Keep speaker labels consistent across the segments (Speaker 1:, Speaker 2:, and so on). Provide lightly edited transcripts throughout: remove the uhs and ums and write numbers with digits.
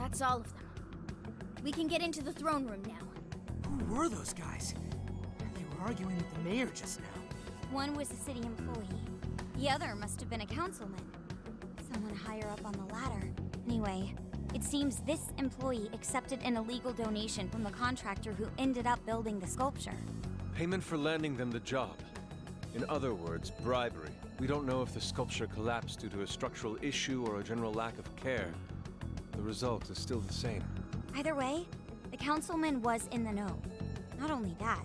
Speaker 1: That's all of them. We can get into the throne room now.
Speaker 2: Who were those guys? They were arguing with the mayor just now.
Speaker 3: One was a city employee. The other must have been a councilman. Someone higher up on the ladder. Anyway, it seems this employee accepted an illegal donation from the contractor who ended up building the sculpture.
Speaker 4: Payment for landing them the job. In other words, bribery. We don't know if the sculpture collapsed due to a structural issue or a general lack of care. The result is still the same.
Speaker 3: Either way, the councilman was in the know. Not only that,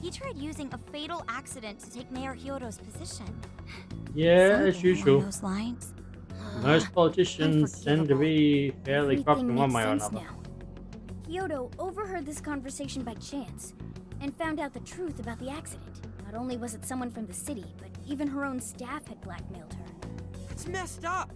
Speaker 3: he tried using a fatal accident to take Mayor Hyodo's position.
Speaker 5: Yeah, as
Speaker 3: Something
Speaker 5: usual.
Speaker 3: along those lines.
Speaker 5: Most politicians tend to be fairly corrupt in one way or another.
Speaker 1: Hyodo overheard this conversation by chance and found out the truth about the accident. Not only was it someone from the city, but even her own staff had blackmailed her.
Speaker 2: It's messed up.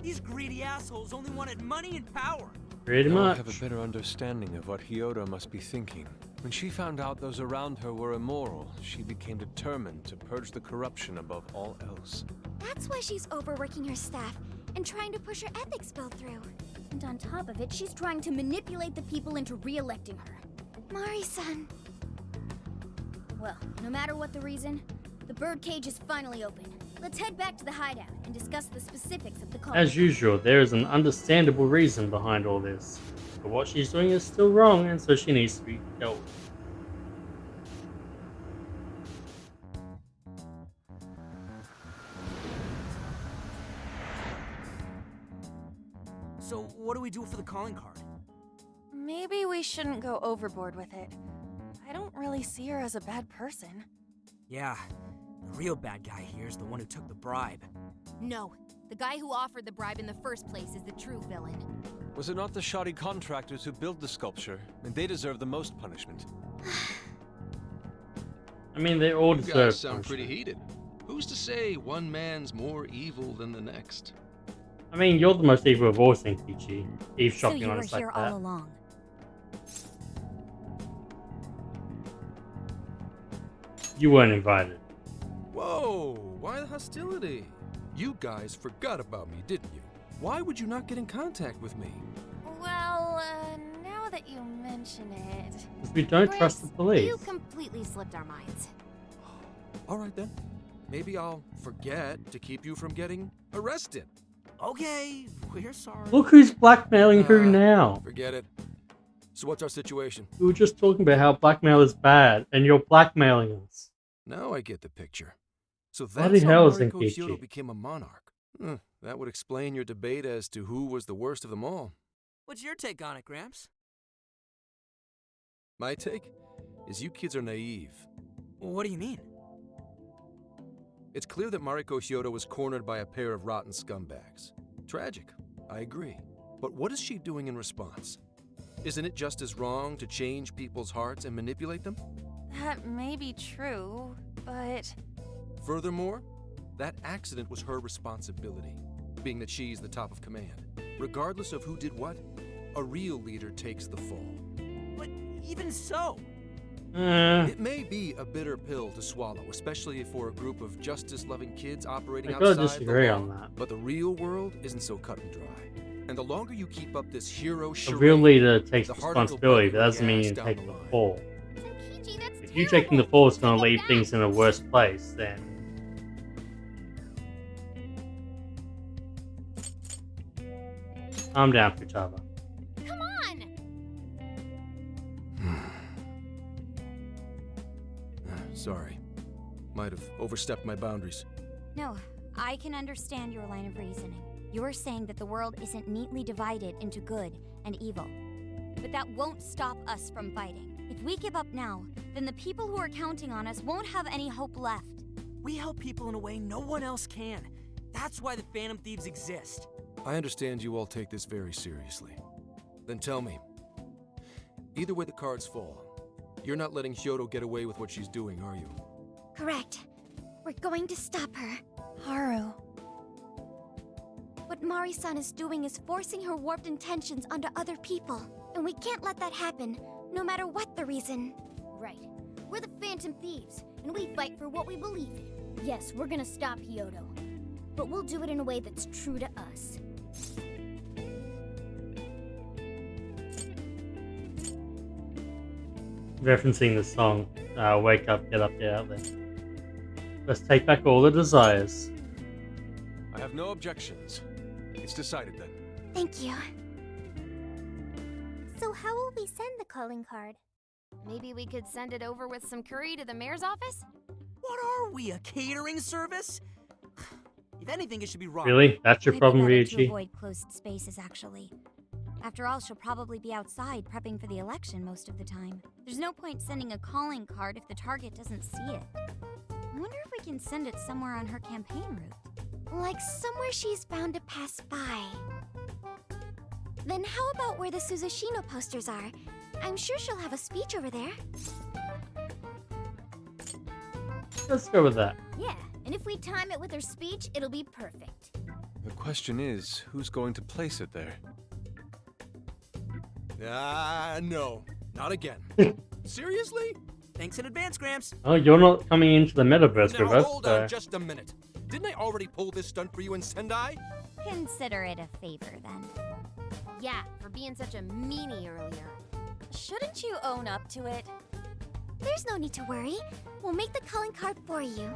Speaker 2: These greedy assholes only wanted money and power.
Speaker 5: Pretty
Speaker 4: Now I
Speaker 5: much.
Speaker 4: have a better understanding of what Hyodo must be thinking. When she found out those around her were immoral, she became determined to purge the corruption above all else.
Speaker 3: That's why she's overworking her staff and trying to push her ethics bill through.
Speaker 1: And on top of it, she's trying to manipulate the people into re-electing her.
Speaker 3: Mari-san.
Speaker 1: Well, no matter what the reason, the birdcage is finally open. Let's head back to the hideout and discuss the specifics of the call.
Speaker 5: As usual, there is an understandable reason behind all this. But what she's doing is still wrong, and so she needs to be dealt with.
Speaker 2: So, what do we do for the calling card?
Speaker 6: Maybe we shouldn't go overboard with it. I don't really see her as a bad person.
Speaker 2: Yeah, the real bad guy here is the one who took the bribe.
Speaker 1: No, the guy who offered the bribe in the first place is the true villain.
Speaker 4: Was it not the shoddy contractors who built the sculpture? And they deserve the most punishment.
Speaker 5: I mean, they all
Speaker 7: You
Speaker 5: deserve
Speaker 7: guys sound pretty
Speaker 5: punishment.
Speaker 7: heated. Who's to say one man's more evil than the next?
Speaker 5: I mean, you're the most evil of all, Senkichi.
Speaker 3: So
Speaker 5: Eavesdropping
Speaker 3: you
Speaker 5: on
Speaker 3: were
Speaker 5: us like
Speaker 3: here
Speaker 5: that.
Speaker 3: all along.
Speaker 5: You weren't invited.
Speaker 8: Whoa, why the hostility? You guys forgot about me, didn't you? Why would you not get in contact with me?
Speaker 6: Well, now that you mention it...
Speaker 5: Because we don't trust the
Speaker 6: Grace,
Speaker 5: police.
Speaker 6: You completely slipped our minds.
Speaker 8: All right then. Maybe I'll forget to keep you from getting arrested.
Speaker 2: Okay, we're sorry.
Speaker 5: Look who's blackmailing who now.
Speaker 8: Forget it. So what's our situation?
Speaker 5: We were just talking about how blackmail is bad, and you're blackmailing us.
Speaker 8: Now I get the picture. So
Speaker 5: Bloody
Speaker 8: that's how
Speaker 5: hell,
Speaker 8: Mariko
Speaker 5: Zenkichi.
Speaker 8: Hyodo became a monarch. That would explain your debate as to who was the worst of them all.
Speaker 2: What's your take on it, Gramps?
Speaker 8: My take is you kids are naive.
Speaker 2: What do you mean?
Speaker 8: It's clear that Mariko Hyodo was cornered by a pair of rotten scumbags. Tragic, I agree. But what is she doing in response? Isn't it just as wrong to change people's hearts and manipulate them?
Speaker 6: That may be true, but...
Speaker 8: Furthermore, that accident was her responsibility, being that she's the top of command. Regardless of who did what, a real leader takes the fall.
Speaker 2: But even so,
Speaker 8: It may be a bitter pill to swallow, especially for a group of justice-loving kids operating
Speaker 5: I gotta
Speaker 8: outside
Speaker 5: disagree
Speaker 8: the law.
Speaker 5: on that.
Speaker 8: But the real world isn't so cut and dry. And the longer you keep up this hero
Speaker 5: A
Speaker 8: charade,
Speaker 5: real leader takes
Speaker 8: the harder it'll
Speaker 5: responsibility,
Speaker 8: break
Speaker 5: but that doesn't
Speaker 8: your
Speaker 5: mean
Speaker 8: ass
Speaker 5: you
Speaker 8: down
Speaker 5: take
Speaker 8: the
Speaker 5: the
Speaker 8: line.
Speaker 5: fall.
Speaker 1: Senkichi, that's
Speaker 5: If you taking the fall is going to leave things in a worse place, then... Calm down, Futaba.
Speaker 1: Come on!
Speaker 8: Sorry. Might have overstepped my boundaries.
Speaker 3: No, I can understand your line of reasoning. You're saying that the world isn't neatly divided into good and evil. But that won't stop us from fighting. If we give up now, then the people who are counting on us won't have any hope left.
Speaker 2: we help people in a way no one else can. That's why the Phantom Thieves exist.
Speaker 8: I understand you all take this very seriously. Then tell me, either way the cards fall, you're not letting Hyodo get away with what she's doing, are you?
Speaker 3: Correct. We're going to stop her.
Speaker 6: Haru.
Speaker 3: What Mari-san is doing is forcing her warped intentions onto other people. And we can't let that happen, no matter what the reason.
Speaker 1: Right. We're the Phantom Thieves, and we fight for what we believe in. Yes, we're gonna stop Hyodo. But we'll do it in a way that's true to us.
Speaker 5: referencing the song, Wake Up, Get Up, Get Out There. Let's take back all the desires.
Speaker 4: I have no objections. It's decided then.
Speaker 1: Thank you. So how will we send the calling card?
Speaker 9: Maybe we could send it over with some curry to the mayor's office?
Speaker 2: What are we, a catering service? If anything, it should be wrong.
Speaker 5: Really? That's your
Speaker 3: Might be
Speaker 5: problem,
Speaker 3: better to
Speaker 5: Ryuichi?
Speaker 3: avoid closed spaces, actually. After all, she'll probably be outside prepping for the election most of the time. There's no point sending a calling card if the target doesn't see it. I wonder if we can send it somewhere on her campaign route.
Speaker 1: Like somewhere she's bound to pass by. Then how about where the Suzushino posters are? I'm sure she'll have a speech over there.
Speaker 5: Let's go with that.
Speaker 1: Yeah, and if we time it with her speech, it'll be perfect.
Speaker 4: The question is, who's going to place it there?
Speaker 8: No. Not again. Seriously?
Speaker 2: Thanks in advance, Gramps.
Speaker 5: Oh, you're not coming into the metaverse
Speaker 8: Now
Speaker 5: with us,
Speaker 8: hold
Speaker 5: so...
Speaker 8: on just a minute. Didn't I already pull this stunt for you in Sendai?
Speaker 3: Consider it a favor, then.
Speaker 9: Yeah, for being such a meanie earlier.
Speaker 6: Shouldn't you own up to it?
Speaker 1: There's no need to worry. We'll make the calling card for you.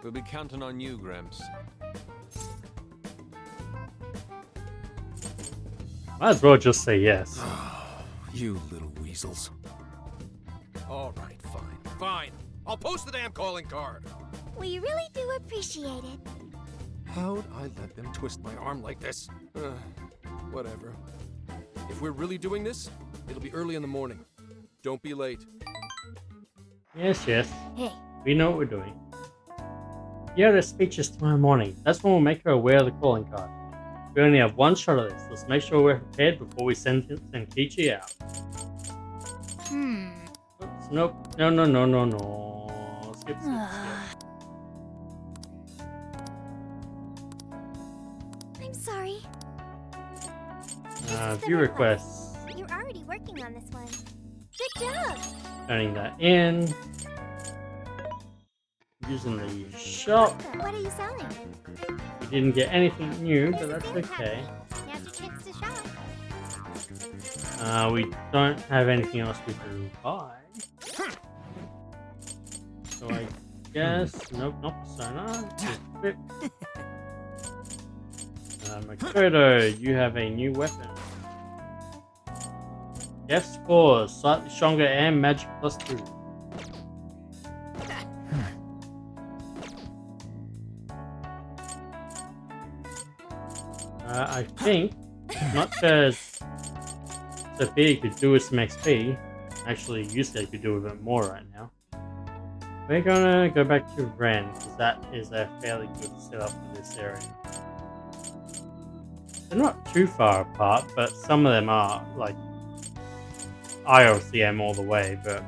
Speaker 4: We'll be counting on you, Gramps.
Speaker 5: Might as well just say yes.
Speaker 8: You little weasels. All right, fine. Fine. I'll post the damn calling card.
Speaker 1: We really do appreciate it.
Speaker 8: How'd I let them twist my arm like this? Whatever. If we're really doing this, it'll be early in the morning. Don't be late.
Speaker 5: Yes, yes.
Speaker 1: Hey,
Speaker 5: We know what we're doing. Yeah, the speech is tomorrow morning. That's when we'll make her aware of the calling card. We only have one shot of this. Let's make sure we're prepared before we send Kichi out. Oops, nope. No. Skip.
Speaker 1: I'm sorry.
Speaker 5: View requests.
Speaker 1: You're already working on this one. Good job.
Speaker 5: Turning that in. Using the shop.
Speaker 1: What are you selling?
Speaker 5: We didn't get anything new, but that's okay.
Speaker 1: Now's your chance to shop.
Speaker 5: We don't have anything else we can buy. So I guess... Nope, not Persona. Just Trip. Makoto, you have a new weapon. F4, slightly stronger and magic +2. I think, much as Sophia could do with some XP, actually Yusuke could do a bit more right now. We're gonna go back to Ren, because that is a fairly good setup for this area. They're not too far apart, but some of them are, like, I obviously am all the way, but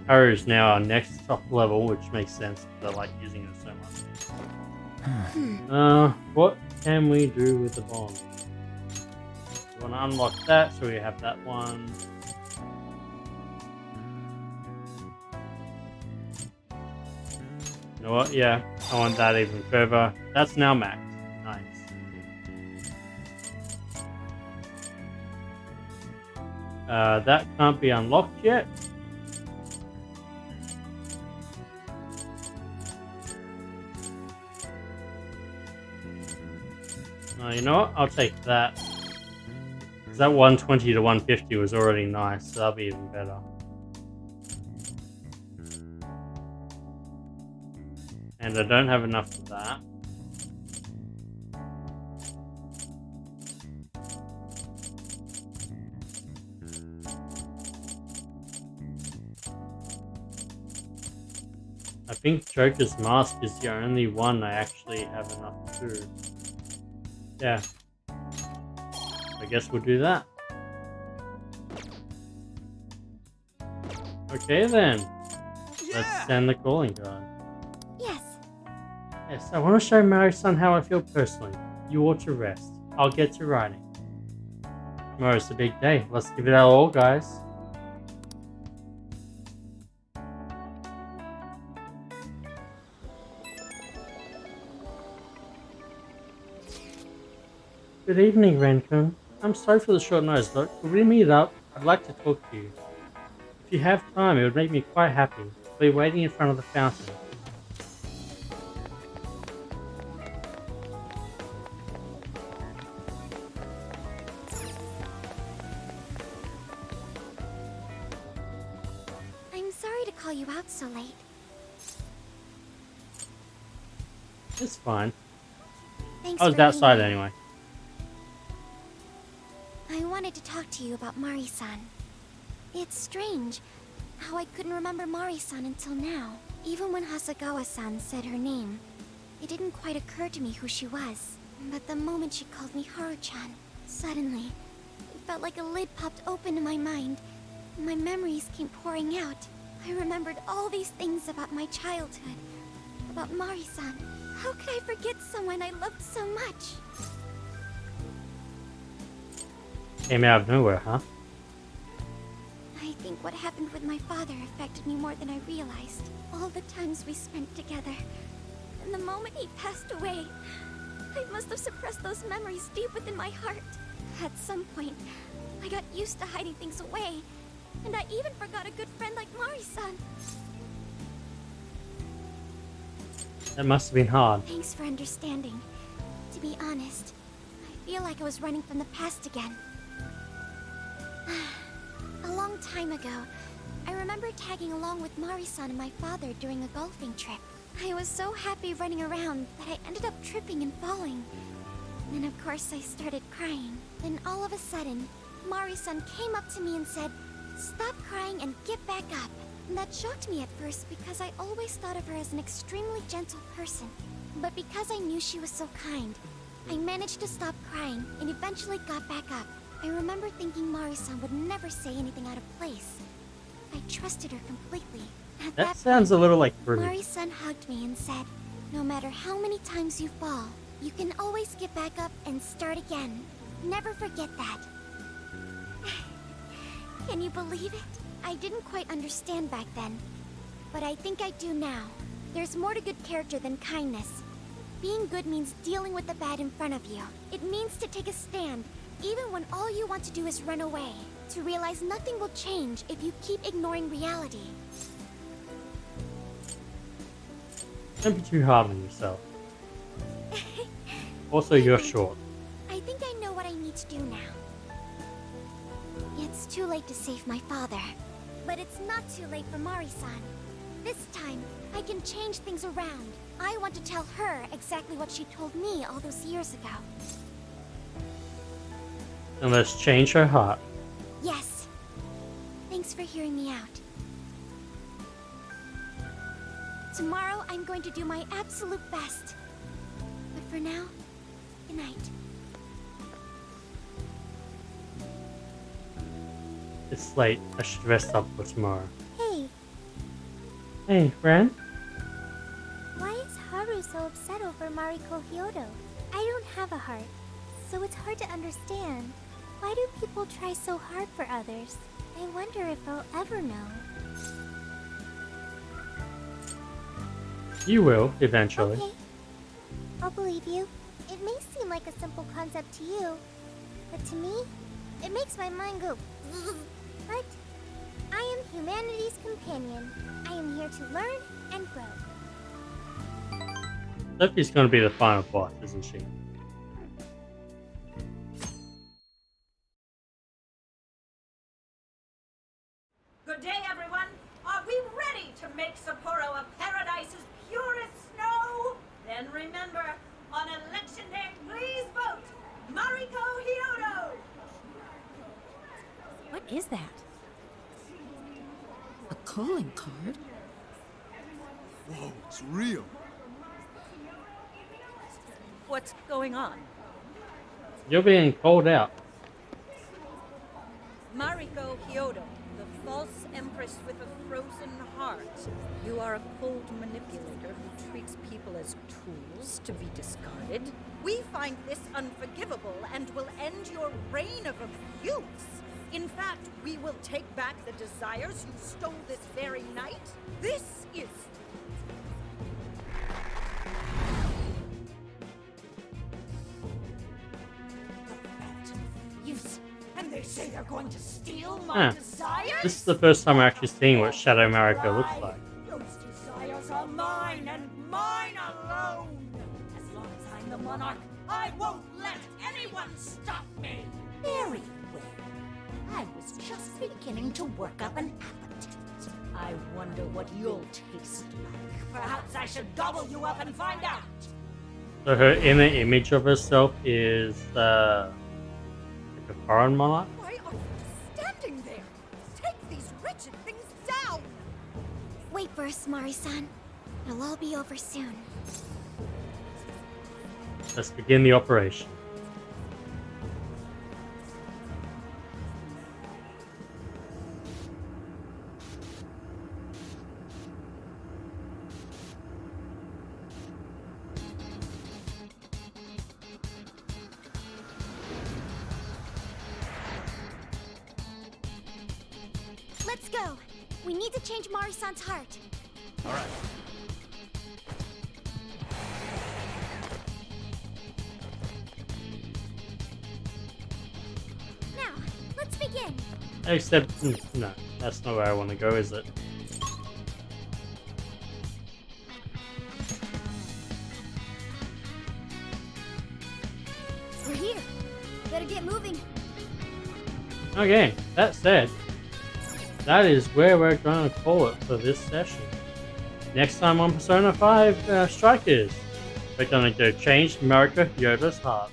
Speaker 5: Haru's now our next top level, which makes sense, because I like using her so much. What can we do with the bomb? We want to unlock that, so we have that one. You know what? Yeah, I want that even further. That's now maxed. Nice. That can't be unlocked yet. You know what? I'll take that. Because that 120 to 150 was already nice, so that'll be even better. And I don't have enough for that. I think Joker's Mask is the only one I actually have enough to do. Yeah. I guess we'll do that. Okay then. Let's send the calling card.
Speaker 1: Yes.
Speaker 5: Yes, I want to show Mary-san how I feel personally. You ought to rest. I'll get to writing. Tomorrow's the big day. Let's give it our all, guys. Good evening, Ren-kun. I'm sorry for the short notice, but could we meet up? I'd like to talk to you. If If you have time, it would make me quite happy. Be waiting in front of the fountain.
Speaker 1: I'm sorry to call you out so late.
Speaker 5: It's fine.
Speaker 1: Thanks
Speaker 5: I was
Speaker 1: for
Speaker 5: outside
Speaker 1: being here.
Speaker 5: anyway.
Speaker 1: I wanted to talk to you about Mari-san. It's strange how I couldn't remember Mari-san until now. Even when Hasagawa-san said her name, it didn't quite occur to me who she was. But the moment she called me Haru-chan, suddenly, it felt like a lid popped open in my mind. My memories came pouring out. I remembered all these things about my childhood, about Mari-san. How could I forget someone I loved so much?
Speaker 5: Came out of nowhere, huh?
Speaker 1: I think what happened with my father affected me more than I realized. All the times we spent together. And the moment he passed away, I must have suppressed those memories deep within my heart. At some point, I got used to hiding things away. And I even forgot a good friend like Mari-san.
Speaker 5: That must have been hard.
Speaker 1: Thanks for understanding. To be honest, I feel like I was running from the past again. A long time ago, I remember tagging along with Mari-san and my father during a golfing trip. I was so happy running around that I ended up tripping and falling. Then of course I started crying. Then all of a sudden, Mari-san came up to me and said, "Stop crying and get back up." And that shocked me at first because I always thought of her as an extremely gentle person. But because I knew she was so kind, I managed to stop crying and eventually got back up. I remember thinking Mari-san would never say anything out of place. I trusted her completely. At
Speaker 5: That
Speaker 1: that
Speaker 5: sounds a little like
Speaker 1: point,
Speaker 5: Broody.
Speaker 1: Mari-san hugged me and said, "No matter how many times you fall, you can always get back up and start again. Never forget that." Can you believe it? I didn't quite understand back then, but I think I do now. There's more to good character than kindness. Being good means dealing with the bad in front of you. It means to take a stand, even when all you want to do is run away. To realize nothing will change if you keep ignoring reality.
Speaker 5: Don't be too hard on yourself. Also, you're short.
Speaker 1: I think I know what I need to do now. It's too late to save my father. But it's not too late for Mari-san. This time, I can change things around. I want to tell her exactly what she told me all those years ago.
Speaker 5: And let's change her heart.
Speaker 1: Yes. Thanks for hearing me out. Tomorrow, I'm going to do my absolute best. But for now, good night.
Speaker 5: It's late. I should rest up for tomorrow.
Speaker 1: Hey,
Speaker 5: Hey, friend.
Speaker 1: why is Haru so upset over Mariko Hyodo? I don't have a heart, so it's hard to understand. Why do people try so hard for others? I wonder if I'll ever know.
Speaker 5: You will, eventually.
Speaker 1: Okay, I'll believe you. It may seem like a simple concept to you, but to me, it makes my mind go. But I am humanity's companion. I am here to learn and grow.
Speaker 5: Sophie's gonna be the final boss, isn't she?
Speaker 10: Good day, everyone. Are we ready to make Sapporo a paradise as pure as snow? Then remember, on election day, please vote Mariko Hyodo!
Speaker 6: What is that? A calling card?
Speaker 11: Whoa, it's real.
Speaker 10: What's going on?
Speaker 5: You're being called out.
Speaker 10: Mariko Hyodo, the false empress with a frozen heart. You are a cold manipulator who treats people as tools to be discarded. We find this unforgivable and will end your reign of abuse. In fact, we will take back the desires you stole this very night. This is... the Fountain of Youth. And they They say they're going to steal my desires?
Speaker 5: This is the first time we're actually seeing what Shadow Mariko looks like.
Speaker 10: Those desires are mine and mine alone. As long as I'm the monarch, I won't let anyone stop me. Very well. I was just beginning to work up an appetite. I wonder what you'll taste like. Perhaps I should gobble you up and find out.
Speaker 5: So her inner image of herself is like a foreign monarch.
Speaker 10: Why are you standing there? Take these wretched things down.
Speaker 1: Wait for us, Mari-san. It'll all be over soon.
Speaker 5: Let's begin the operation.
Speaker 1: Let's go. We need to change Mari-san's heart.
Speaker 2: All right.
Speaker 1: Now, let's begin.
Speaker 5: Except, no, that's not where I want to go, is it?
Speaker 1: We're here. Better get moving.
Speaker 5: Okay, that said, that is where we're going to call it for this session. Next time on Persona 5 Strikers, we're going to go change Mariko Hyodo's heart.